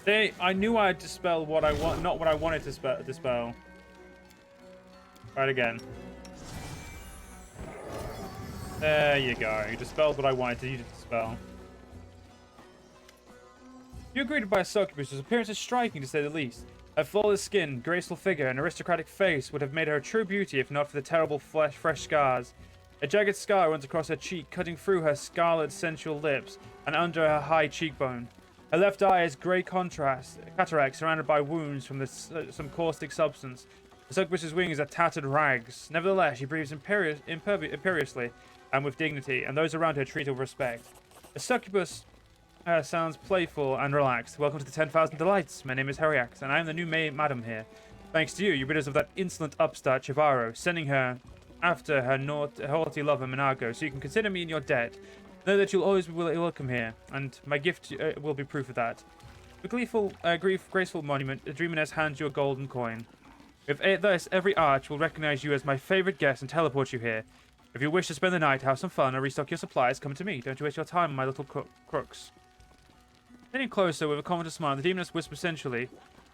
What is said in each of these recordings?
I knew I'd dispel what I want, not what I wanted to dispel. Right again. There you go. You dispelled what I wanted you to dispel. You greeted by a succubus whose appearance is striking to say the least. Her flawless skin, graceful figure, and aristocratic face would have made her a true beauty if not for the terrible fresh scars. A jagged scar runs across her cheek, cutting through her scarlet, sensual lips and under her high cheekbone. Her left eye is grey cataract surrounded by wounds from some caustic substance. The succubus's wings are tattered rags. Nevertheless, she breathes imperiously and with dignity, and those around her treat her with respect. The succubus sounds playful and relaxed. Welcome to the 10,000 Delights. My name is Heriax, and I am the new madam here. Thanks to you, you rid us of that insolent upstart Chivaro, sending her after her haughty lover Minago, so you can consider me in your debt. Know that you'll always be welcome here, and my gift will be proof of that. With graceful monument, the Dreaminess hands you a golden coin. With this, every arch will recognize you as my favorite guest and teleport you here. If you wish to spend the night, have some fun, or restock your supplies, come to me. Don't you waste your time on my little crooks. Getting closer with a confident smile, the Demoness whispers sensually,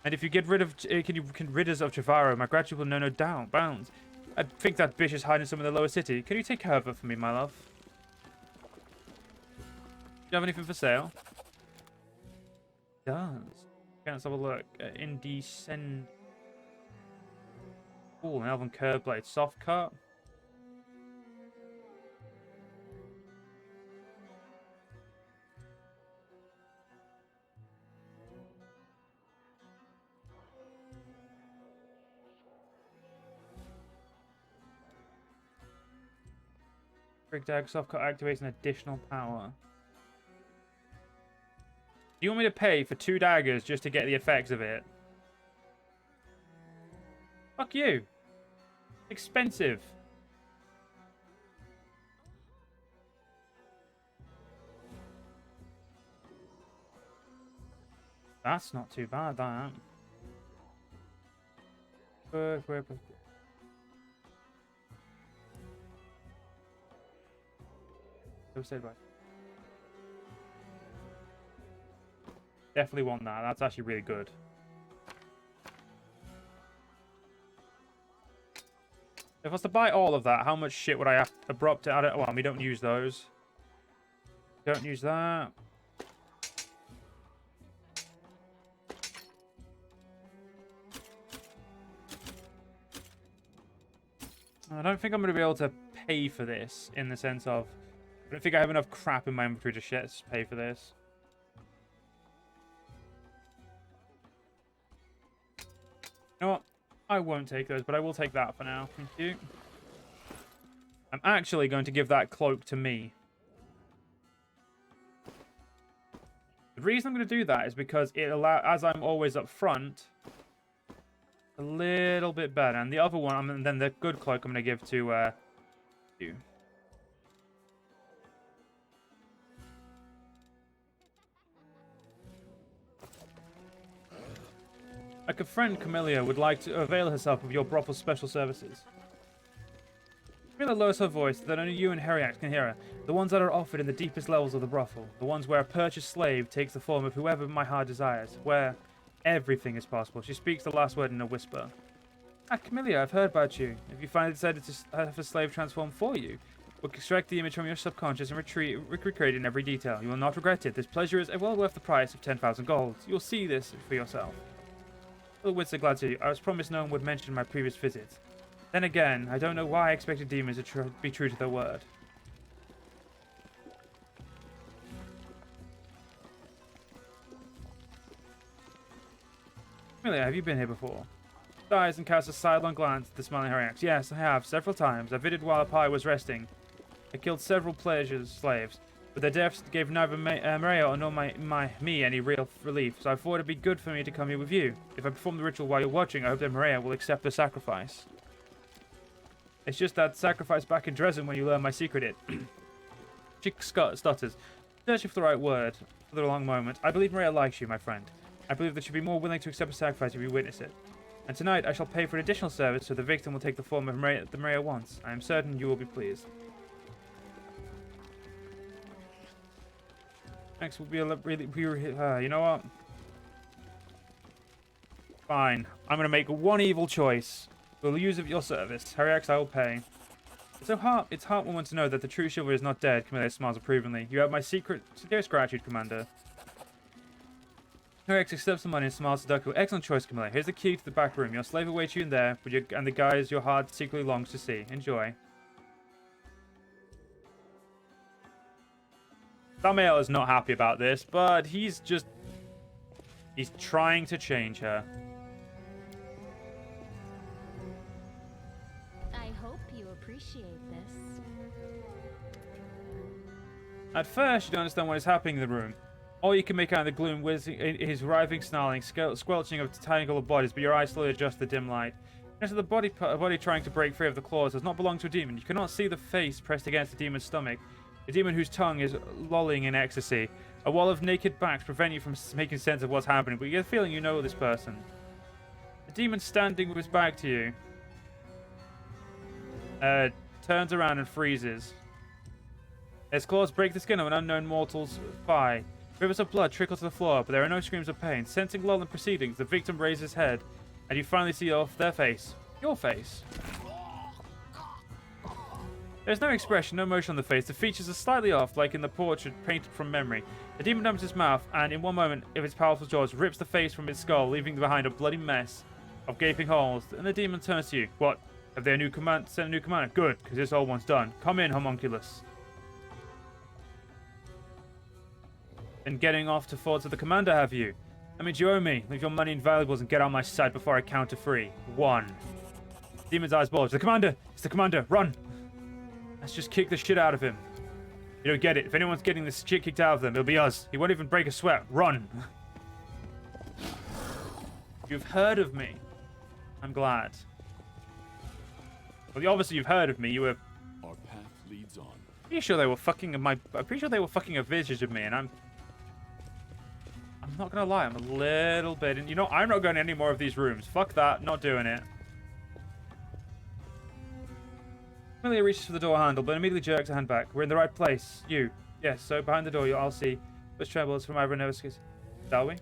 and if you get rid of can rid us of Chivaro, my gratitude will know no bounds. I think that bitch is hiding somewhere in the lower city. Can you take care of her for me, my love? Do you have anything for sale? It does. Okay, let's have a look. Indecent. Ooh, an elven curve blade. Soft cut. Brick Dagger soft cut activates an additional power. Do you want me to pay for 2 daggers just to get the effects of it? Fuck you. Expensive. That's not too bad, that. Definitely want that. That's actually really good. If I was to buy all of that, how much shit would I have to abrupt it? Well, we don't use those. Don't use that. I don't think I'm going to be able to pay for this in the sense of... I don't think I have enough crap in my inventory to pay for this. You know what? I won't take those, but I will take that for now. Thank you. I'm actually going to give that cloak to me. The reason I'm going to do that is because it allows, as I'm always up front, a little bit better. And the other one, and then the good cloak I'm going to give to you. Like a friend, Camellia would like to avail herself of your brothel's special services. Camilla lowers her voice that only you and Heriax can hear her. The ones that are offered in the deepest levels of the brothel. The ones where a purchased slave takes the form of whoever my heart desires. Where everything is possible. She speaks the last word in a whisper. Ah, Camellia, I've heard about you. If you finally decided to have a slave transform for you, we'll extract the image from your subconscious and recreate it in every detail. You will not regret it. This pleasure is well worth the price of 10,000 gold. You'll see this for yourself. All the wits are glad to. I was promised no one would mention my previous visit. Then again, I don't know why I expected demons to be true to their word. Amelia, have you been here before? Dies and casts a sidelong glance at the smiling Heriax. Yes, I have, several times. I visited while Apai was resting. I killed several pleasures slaves, but their deaths gave neither Maria nor me any real relief, so I thought it'd be good for me to come here with you. If I perform the ritual while you're watching, I hope that Maria will accept the sacrifice. It's just that sacrifice back in Dresden when you learn my secret. She stutters, searching for the right word for a long moment. I believe Maria likes you, my friend. I believe that she'll be more willing to accept a sacrifice if you witness it. And tonight I shall pay for an additional service so the victim will take the form of Maria wants. I am certain you will be pleased. Next will be you know what? Fine. I'm going to make one evil choice. We'll use of your service. Hariax, I will pay. It's heartwarming to know that the true chivalry is not dead, Camilla smiles approvingly. You have my sincerest gratitude, Commander. Hariax accepts the money and smiles seductively. Excellent choice, Camilla. Here's the key to the back room. Your slave awaits you in there, and the guys your heart secretly longs to see. Enjoy. Samael is not happy about this, but he's trying to change her. I hope you appreciate this. At first, you don't understand what is happening in the room. All you can make out in the gloom is his writhing, snarling, squelching of tangle of bodies, but your eyes slowly adjust to the dim light. As the body trying to break free of the claws does not belong to a demon. You cannot see the face pressed against the demon's stomach. A demon whose tongue is lolling in ecstasy. A wall of naked backs prevent you from making sense of what's happening, but you get a feeling you know this person. The demon standing with his back to you turns around and freezes. His claws break the skin of an unknown mortal's thigh. Rivers of blood trickle to the floor, but there are no screams of pain. Sensing lull in proceedings, the victim raises his head, and you finally see off their face. Your face. There's no expression, no emotion on the face. The features are slightly off, like in the portrait painted from memory. The demon opens his mouth, and in one moment of its powerful jaws, rips the face from its skull, leaving behind a bloody mess of gaping holes. And the demon turns to you. What? Have they sent a new commander? Good, because this old one's done. Come in, homunculus. And getting off to thoughts of the commander, have you? That means you owe me. Leave your money and valuables and get out of my sight before I count to 3. 1. Demon's eyes bulge. The commander! It's the commander! Run! Let's just kick the shit out of him. You don't get it. If anyone's getting this shit kicked out of them, it'll be us. He won't even break a sweat. Run! You've heard of me. I'm glad. Well, obviously you've heard of me. You were... Our path leads on. Pretty sure they were fucking I'm pretty sure they were fucking a visage of me, and I'm not gonna lie, I'm a little bit... And you know, I'm not going to any more of these rooms. Fuck that. Not doing it. Amelia reaches for the door handle, but immediately jerks her hand back. We're in the right place. You. Yes, so behind the door, I'll see. Which trembles from Ivor Nevsky's. Shall we?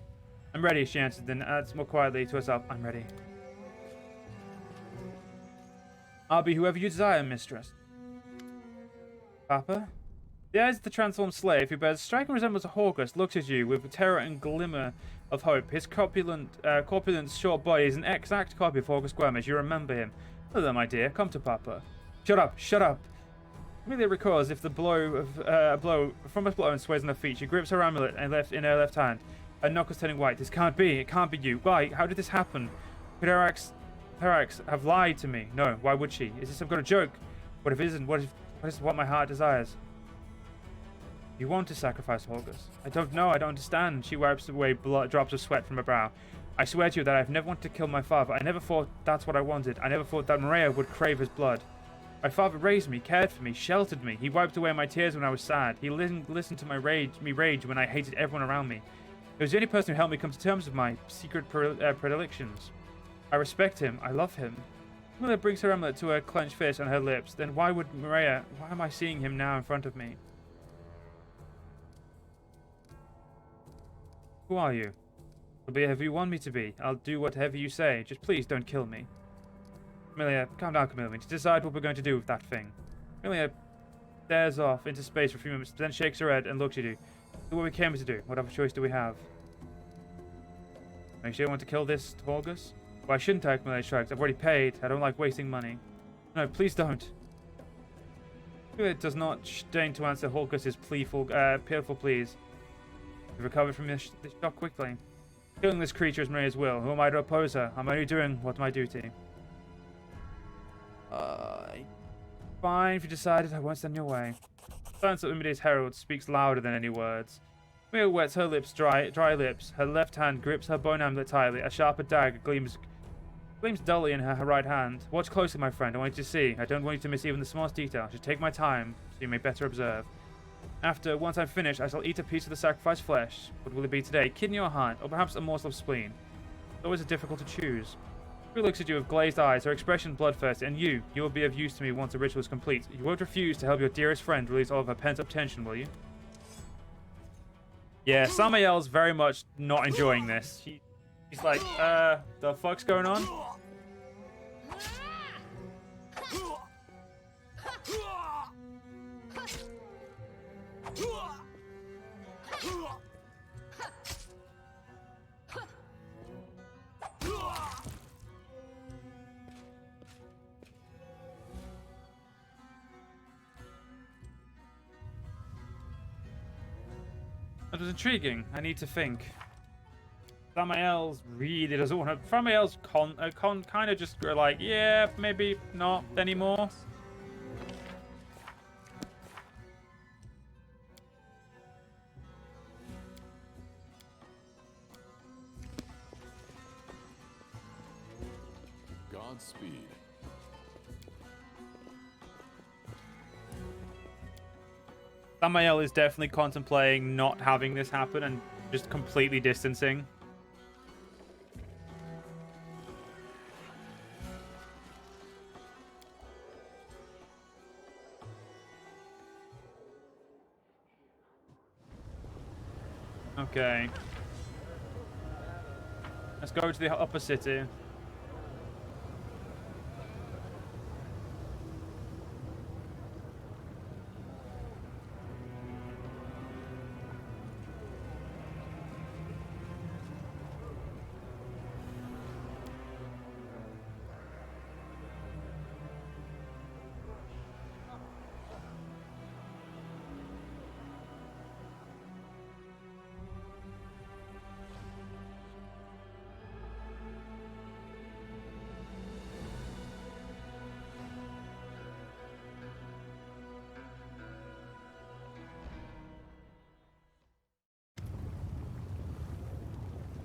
I'm ready, she answered, then adds more quietly to herself. I'm ready. I'll be whoever you desire, mistress. Papa? The eyes of the transformed slave, who bears striking resemblance to Horgus, looks at you with terror and glimmer of hope. His corpulent short body is an exact copy of Horgus Guam, you remember him. Hello, my dear. Come to Papa. Shut up! Shut up! Amelia recoils if the blow from a blow and sways on her feet. She grips her amulet in her left hand. Her knuckles turning white. This can't be. It can't be you. Why? How did this happen? Could Harax have lied to me? No. Why would she? Is this some kind of joke? What if it isn't? What is what my heart desires? You want to sacrifice Horgus? I don't know. I don't understand. She wipes away drops of sweat from her brow. I swear to you that I've never wanted to kill my father. I never thought that's what I wanted. I never thought that Maria would crave his blood. My father raised me, cared for me, sheltered me. He wiped away my tears when I was sad. He listened to my rage when I hated everyone around me. He was the only person who helped me come to terms with my secret predilections. I respect him. I love him. Mother brings her amulet to her clenched fist and her lips. Then why am I seeing him now in front of me? Who are you? I'll be whoever you want me to be. I'll do whatever you say. Just please don't kill me. Amelia, calm down, Camilla. We need to decide what we're going to do with that thing. Amelia stares off into space for a few moments, then shakes her head and looks at you. Do what we came to do. What other choice do we have? Make sure you want to kill this Horgus? Why shouldn't I? Amelia shrugs. I've already paid. I don't like wasting money. No, please don't. Amelia does not deign to answer Horgus's pitiful pleas. We've recovered from this shock quickly. Killing this creature is Maria's will. Who am I to oppose her? I'm only doing what's my duty. Fine, if you decided, I won't stand in your way. The silence of Umiday's herald speaks louder than any words. Mia wets her lips, dry lips. Her left hand grips her bone amulet tightly. A sharper dagger gleams dully in her right hand. Watch closely, my friend. I want you to see. I don't want you to miss even the smallest detail. Just take my time, so you may better observe. Once I'm finished, I shall eat a piece of the sacrificed flesh. What will it be today? Kidney or heart? Or perhaps a morsel of spleen? It's always difficult to choose. She looks at you with glazed eyes, her expression bloodthirsty, and you will be of use to me once the ritual is complete. You won't refuse to help your dearest friend release all of her pent-up tension, will you? Yeah, Samael's very much not enjoying this. He's like, the fuck's going on? That was intriguing. I need to think. Samael's really doesn't want to. Samael's kind of just like, yeah, maybe not anymore. Godspeed. Samael is definitely contemplating not having this happen and just completely distancing. Okay. Let's go to the upper city.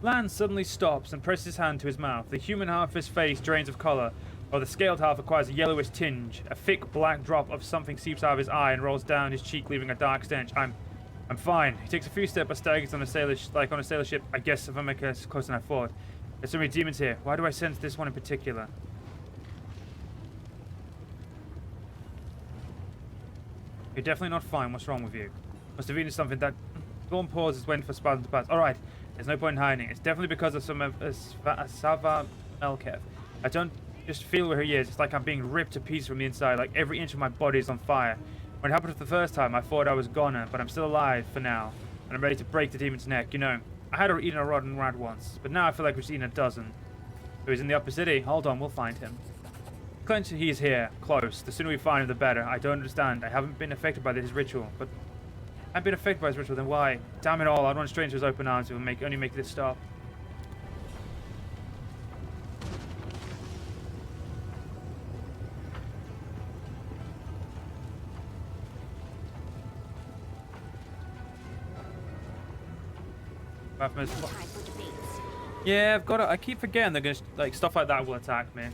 Lance suddenly stops and presses his hand to his mouth. The human half of his face drains of color, while the scaled half acquires a yellowish tinge. A thick black drop of something seeps out of his eye and rolls down his cheek, leaving a dark stench. I'm fine. He takes a few steps but staggers on a sailor like on a sailor ship. I guess if I make it closer than I thought. There's so many demons here. Why do I sense this one in particular? You're definitely not fine. What's wrong with you? Must have eaten something that... Dawn pauses, waiting for spasm to pass. Alright. There's no point in hiding. It's definitely because of some Sava Melkev. I don't just feel where he is. It's like I'm being ripped to pieces from the inside. Like every inch of my body is on fire. When it happened the first time, I thought I was goner, but I'm still alive for now. And I'm ready to break the demon's neck. You know, I had eaten a rotten rat once, but now I feel like we've eaten a dozen. So he's in the upper city. Hold on, we'll find him. Clench, he's here, close. The sooner we find him, the better. I don't understand. I haven't been affected by his ritual, but... I've been affected by his ritual, then why? Damn it all, I'd run straight into his open arms. It will only make this stop. Yeah, I've got it. I keep forgetting they're gonna, like, stuff like that will attack me.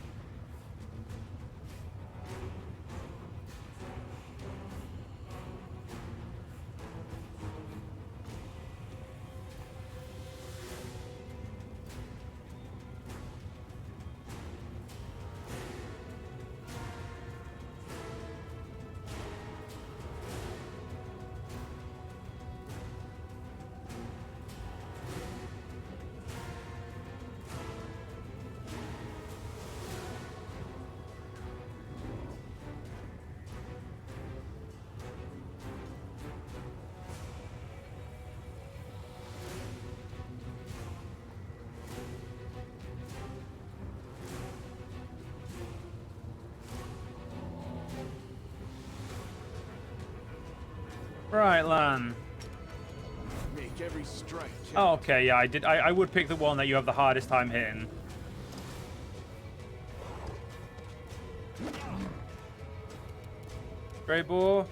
Right, Lan. Make every strike. Oh, okay, yeah, I would pick the one that you have the hardest time hitting. Grey Boar.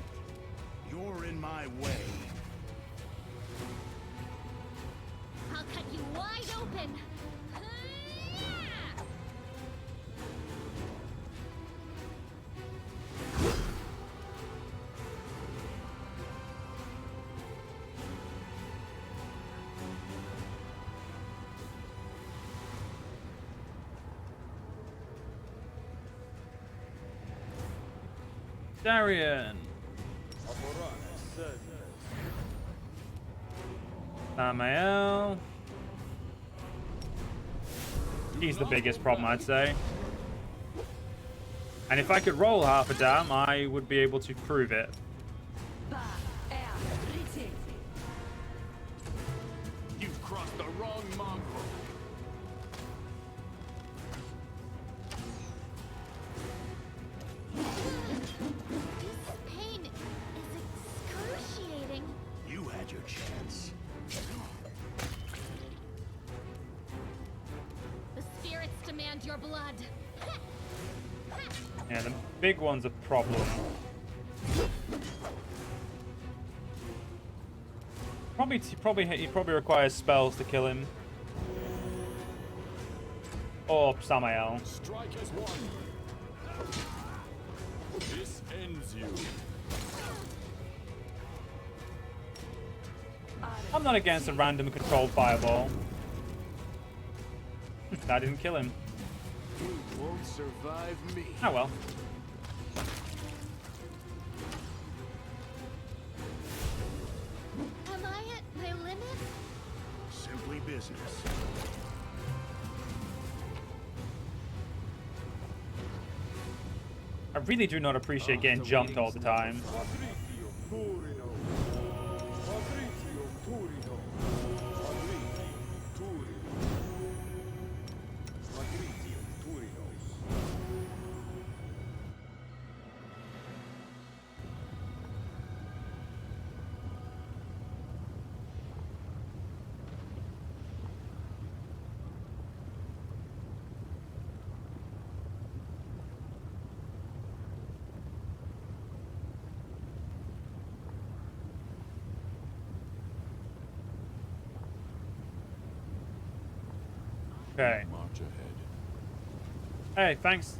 You're in my way. I'll cut you wide open. Darian. Samael. He's the biggest problem, I'd say. And if I could roll half a dam, I would be able to prove it. You've crossed the wrong mongrel. This pain is excruciating. You had your chance. The spirits demand your blood. Yeah, the big one's a problem. He probably requires spells to kill him. Or Samael. Strike as one. This ends you. I'm not against a random controlled fireball. That didn't kill him. You won't survive me. Oh well. Am I at my limit? Simply business. I really do not appreciate getting jumped all the time. Okay. March ahead. Hey, thanks.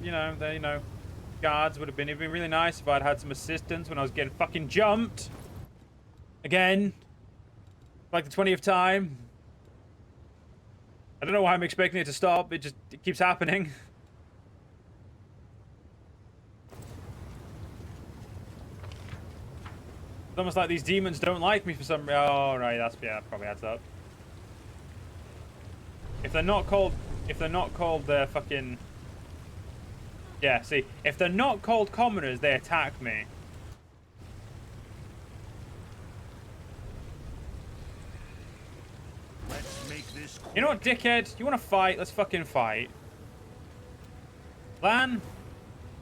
Guards would have been. It'd been really nice if I'd had some assistance when I was getting fucking jumped. Again. Like the 20th time. I don't know why I'm expecting it to stop. It keeps happening. It's almost like these demons don't like me for some reason. Oh, right. Probably adds up. If they're not called fucking... Yeah, see, if they're not called commoners, they attack me. Let's make this quick. You know what, dickhead? You want to fight? Let's fucking fight. Plan.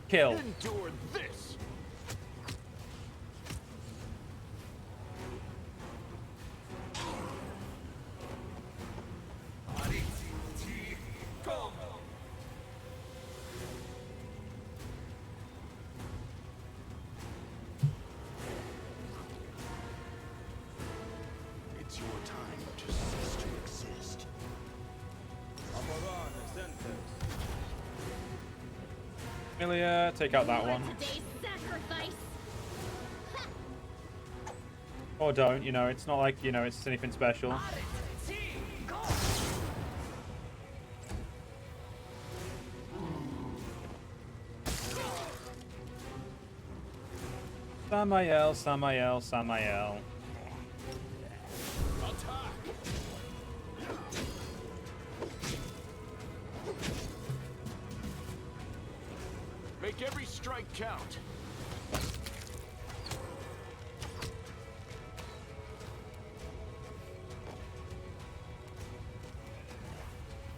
Kill. Endure this. It's your time to cease to exist. Amelia, take out that one. Today's sacrifice. Or don't, it's not like, it's anything special. Samael. Make every strike count.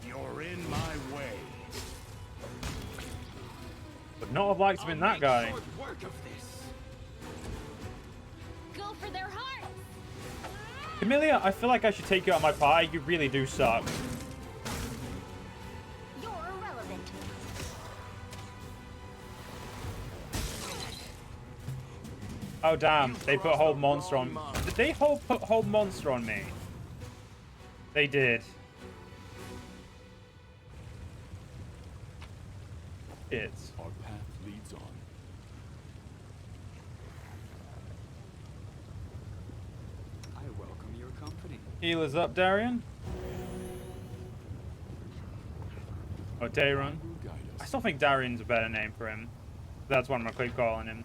You're in my way. Would not have liked to been that guy. Short work of this. Go for their hearts. Camellia, I feel like I should take you out of my pie. You really do suck. You're irrelevant. Oh damn, they put hold monster on. Did they put hold monster on me? They did. It's. Our path leads on. I welcome your company. Healers up, Darian. Oh, Darian. Guide I us. still think Darian's a better name for him. That's what I'm gonna keep calling him.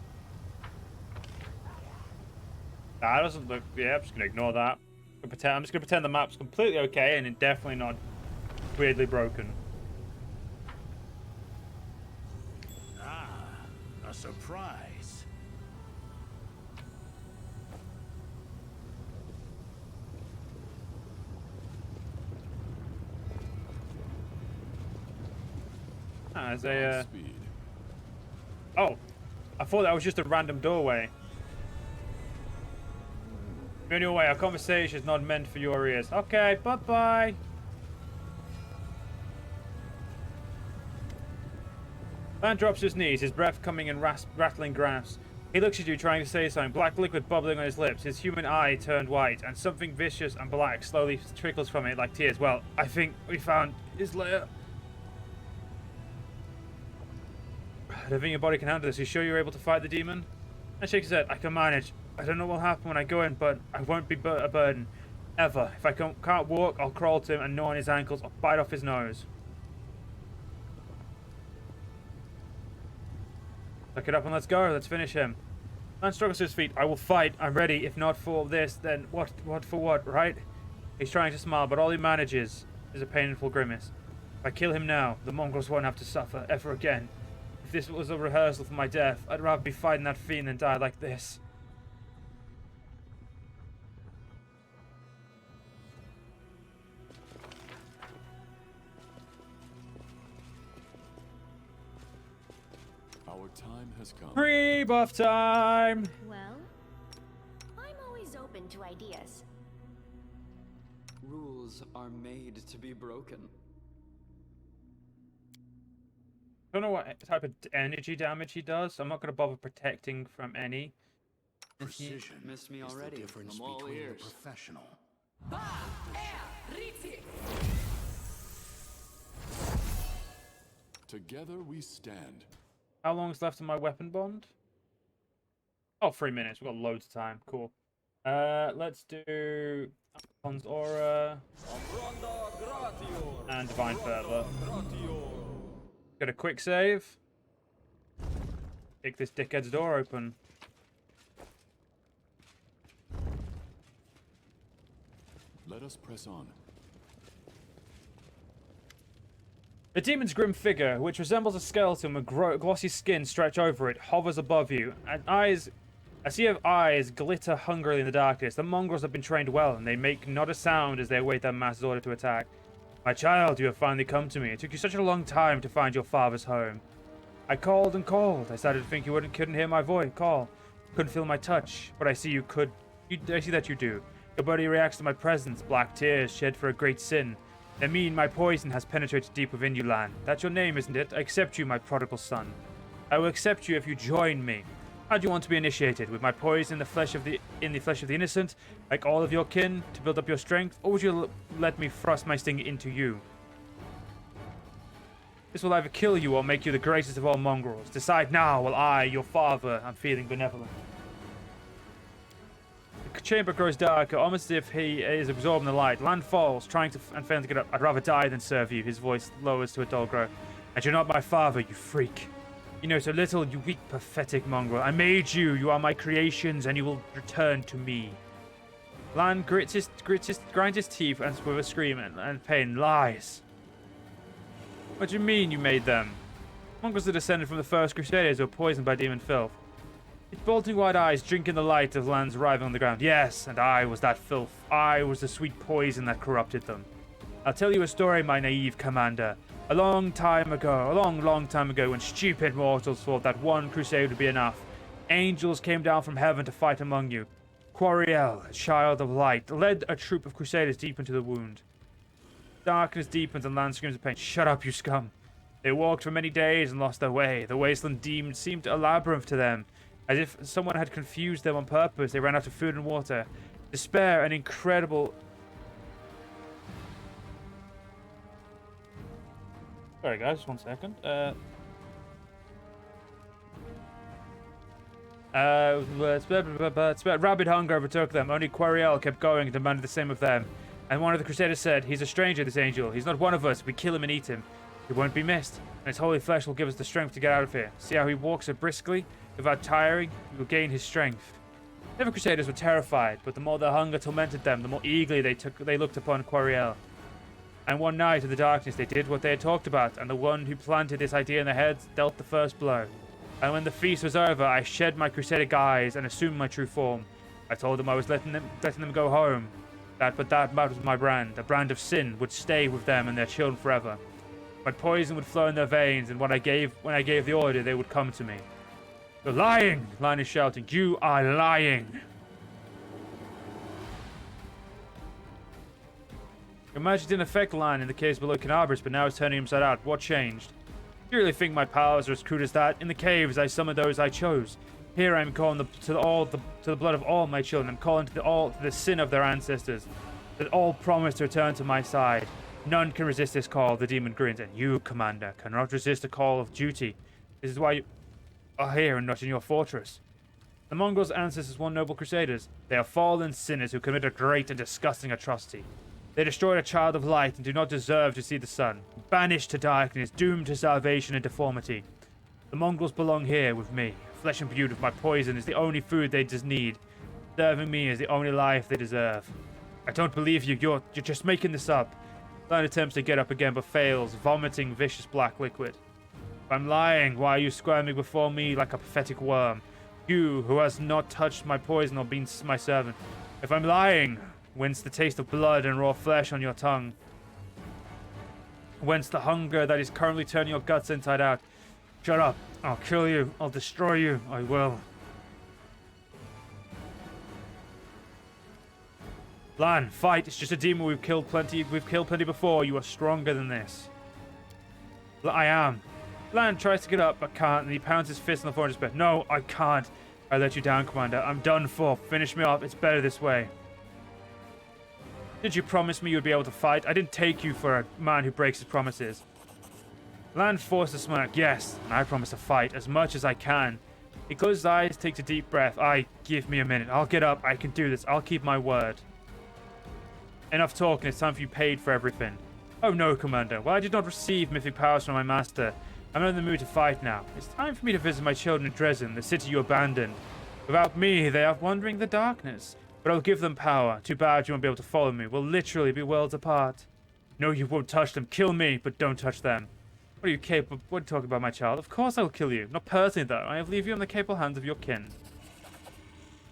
That doesn't look. Yeah, I'm just gonna ignore that. I'm just gonna pretend the map's completely okay and it's definitely not weirdly broken. A surprise. There's a, Speed. oh, I thought that was just a random doorway. Anyway, our conversation is not meant for your ears. Okay, bye-bye. Man drops to his knees, his breath coming in rattling gasps. He looks at you, trying to say something, black liquid bubbling on his lips. His human eye turned white, and something vicious and black slowly trickles from it like tears. Well, I think we found his lair. I don't think your body can handle this. You sure you're able to fight the demon? And shakes his head. I can manage. I don't know what will happen when I go in, but I won't be a burden. Ever. If I can't walk, I'll crawl to him and gnaw on his ankles or bite off his nose. Look it up and let's go. Let's finish him. Man struggles to his feet. I will fight. I'm ready. If not for this, then what for what, right? He's trying to smile, but all he manages is a painful grimace. If I kill him now, the mongrels won't have to suffer ever again. If this was a rehearsal for my death, I'd rather be fighting that fiend than die like this. Our time has come. Pre-buff time! Well, I'm always open to ideas. Rules are made to be broken. I don't know what type of energy damage he does. I'm not going to bother protecting from any. Precision Missed me is already. the difference I'm all between a ears. professional. Together we stand. How long's left on my weapon bond? Oh, 3 minutes. We've got loads of time. Cool. Let's do Alphon's Aura and Divine Fervor. Got a quick save. Kick this dickhead's door open. Let us press on. The demon's grim figure, which resembles a skeleton with glossy skin stretched over it, hovers above you, and a sea of eyes glitter hungrily in the darkness. The mongrels have been trained well, and they make not a sound as they await their master's order to attack. My child, you have finally come to me. It took you such a long time to find your father's home. I called and called. I started to think you couldn't hear my voice call. Couldn't feel my touch, but I see you could. I see that you do. Your body reacts to my presence, black tears shed for a great sin. They mean my poison has penetrated deep within you, Lan. That's your name, isn't it? I accept you, my prodigal son. I will accept you if you join me. How do you want to be initiated? With my poison in the flesh of the innocent, like all of your kin, to build up your strength, or would you let me thrust my sting into you? This will either kill you or make you the greatest of all mongrels. Decide now, while I, your father, am feeling benevolent. The chamber grows darker, almost as if he is absorbing the light. Lan falls, trying to and failing to get up. I'd rather die than serve you. His voice lowers to a dull growl. And you're not my father, you freak. You know so little, you weak, pathetic mongrel. I made you. You are my creations, and you will return to me. Lan grinds his teeth and with a scream and pain. Lies. What do you mean you made them? Mongrels are descended from the first Crusaders who were poisoned by demon filth. His bulging white eyes drink in the light of Lan's writhing on the ground. Yes, and I was that filth. I was the sweet poison that corrupted them. I'll tell you a story, my naive commander. A long time ago, when stupid mortals thought that one crusade would be enough, angels came down from heaven to fight among you. Quariel, a child of light, led a troop of crusaders deep into the wound. Darkness deepens and Lan screams of pain. Shut up, you scum. They walked for many days and lost their way. The wasteland seemed a labyrinth to them. As if someone had confused them on purpose, they ran out of food and water. Despair and incredible... Sorry guys, just 1 second. Rabid hunger overtook them. Only Quariel kept going and demanded the same of them. And one of the Crusaders said, he's a stranger, this angel. He's not one of us. We kill him and eat him. He won't be missed. And his holy flesh will give us the strength to get out of here. See how he walks so briskly? Without tiring, he will gain his strength. The other Crusaders were terrified, but the more their hunger tormented them, the more eagerly they looked upon Quariel. And one night in the darkness, they did what they had talked about, and the one who planted this idea in their heads dealt the first blow. And when the feast was over, I shed my Crusader guise and assumed my true form. I told them I was letting them go home. But that was my brand. The brand of sin would stay with them and their children forever. My poison would flow in their veins, and when I gave the order, they would come to me. You're lying! Lan is shouting. You are lying! Your magic didn't affect Lan in the caves below Kenabres, but now it's turning inside out. What changed? You really think my powers are as crude as that? In the caves, I summoned those I chose. Here I am calling to the blood of all my children. I'm calling to the sin of their ancestors, that all promise to return to my side. None can resist this call, the demon grins, and you, Commander, cannot resist the call of duty. This is why you are here and not in your fortress. The Mongols' ancestors were noble crusaders. They are fallen sinners who committed a great and disgusting atrocity. They destroyed a child of light and do not deserve to see the sun. Banished to darkness, doomed to starvation and deformity. The Mongols belong here with me. Flesh imbued with my poison is the only food they just need. Serving me is the only life they deserve. I don't believe you. You're just making this up. Lan attempts to get up again but fails, vomiting vicious black liquid. If I'm lying, why are you squirming before me like a pathetic worm? You, who has not touched my poison or been my servant. If I'm lying, whence the taste of blood and raw flesh on your tongue? Whence the hunger that is currently turning your guts inside out? Shut up. I'll kill you. I'll destroy you. I will. Lan, fight. It's just a demon. We've killed plenty before. You are stronger than this. I am. Lan tries to get up but can't, and he pounds his fist on the floor in despair. No, I can't. I let you down, Commander. I'm done for. Finish me off. It's better this way. Did you promise me you would be able to fight? I didn't take you for a man who breaks his promises. Lan forced a smirk. Yes, and I promise to fight as much as I can. He closes his eyes, takes a deep breath. Give me a minute. I'll get up. I can do this. I'll keep my word. Enough talking. It's time for you paid for everything. Oh no, Commander. Well, I did not receive mythic powers from my master. I'm not in the mood to fight now. It's time for me to visit my children in Dresden, the city you abandoned. Without me, they are wandering the darkness. But I'll give them power. Too bad you won't be able to follow me. We'll literally be worlds apart. No, you won't touch them. Kill me, but don't touch them. What are you capable of? What are you talking about, my child? Of course I'll kill you. Not personally, though. I leave you in the capable hands of your kin.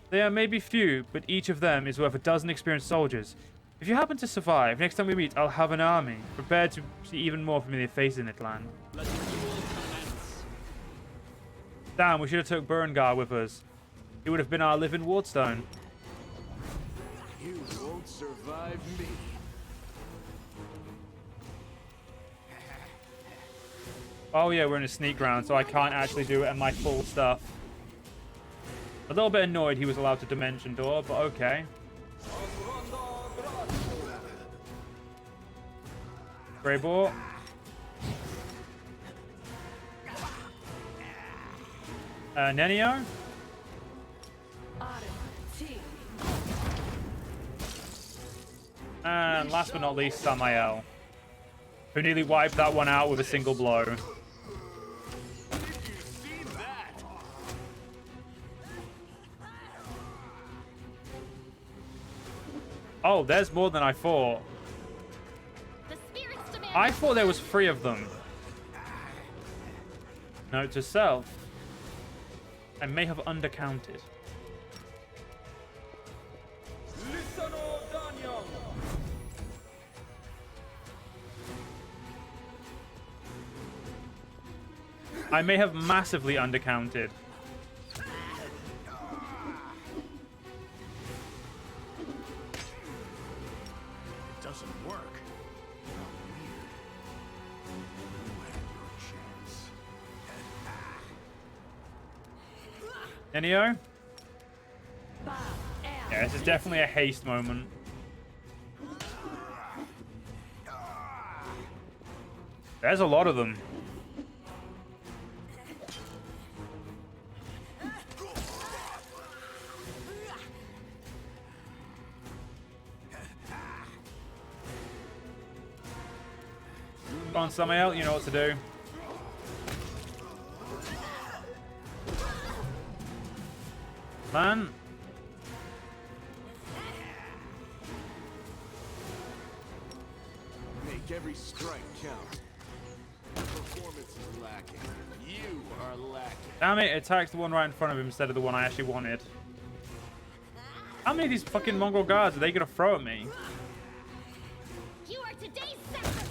They are maybe few, but each of them is worth a dozen experienced soldiers. If you happen to survive, next time we meet, I'll have an army. Prepared to see even more familiar faces in it, Lan. Damn, we should have took Berengar with us. He would have been our living wardstone. You won't survive me. Oh yeah, we're in a sneak round, so I can't actually do it at my full stuff. A little bit annoyed he was allowed to dimension door, but okay. Grey Boar. Nenio. And last but not least, Samael, who nearly wiped that one out with a single blow. Oh, there's more than I thought. I thought there was 3 of them. Note to self. I may have undercounted. I may have massively undercounted. Doesn't work. Nenio? Yeah, this is definitely a haste moment. There's a lot of them. Come on, Samael, you know what to do. Man. Make every strike count. Performance is lacking. You are lacking. Damn it, it attacks the one right in front of him instead of the one I actually wanted. How many of these fucking Mongol guards are they gonna throw at me? You are today's sacrifice.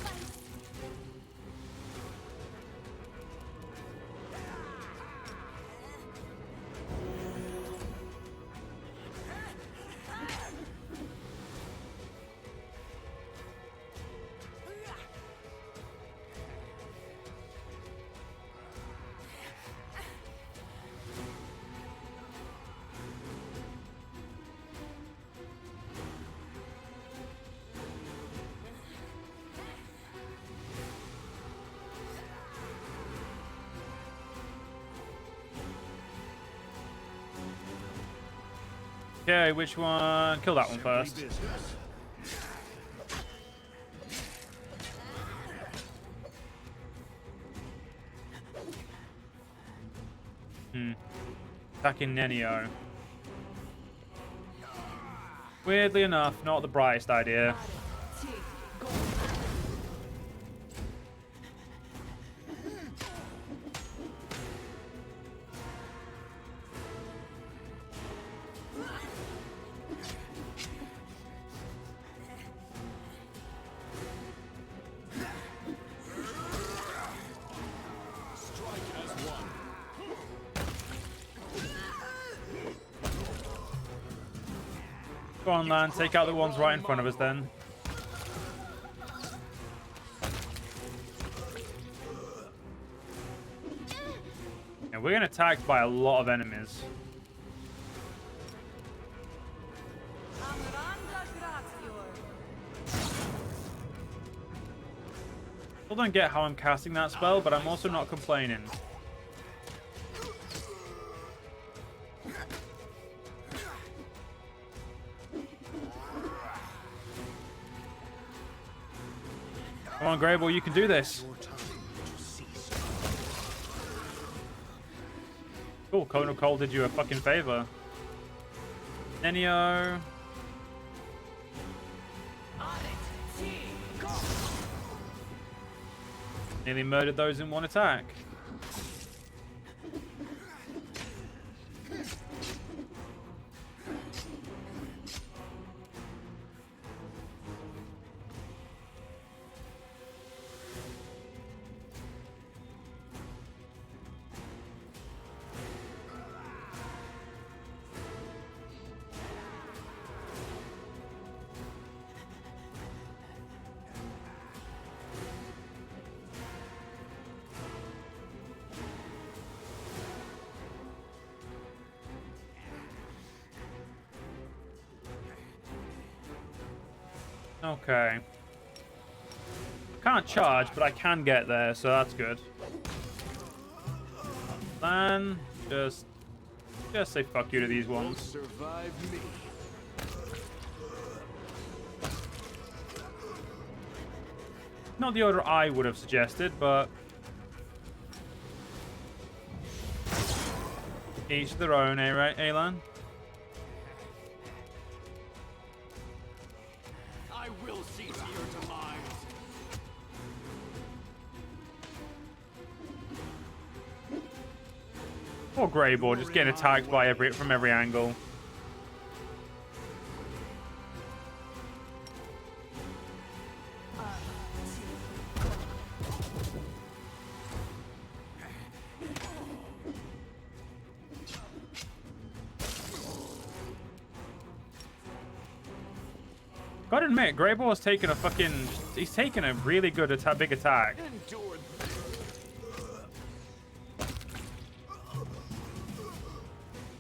Okay, which one? Kill that one Simply first. business. Attacking Nenio. Weirdly enough, not the brightest idea. Go on, land. Take out the ones right in front of us then. And we're getting attacked by a lot of enemies. Still don't get how I'm casting that spell, but I'm also not complaining. Come on, Grayball, you can do this. Cool, Cone of Cole did you a fucking favor. Nenio. Nearly murdered those in one attack. Okay. I can't charge, but I can get there, so that's good. Then just say fuck you to these Won't ones. survive me. Not the order I would have suggested, but each their own, eh, right, Alan? I will see to your demise. Poor Greyball just getting attacked by from every angle. Gotta admit, Greyball has taken a fucking... He's taken a really good big attack. Endure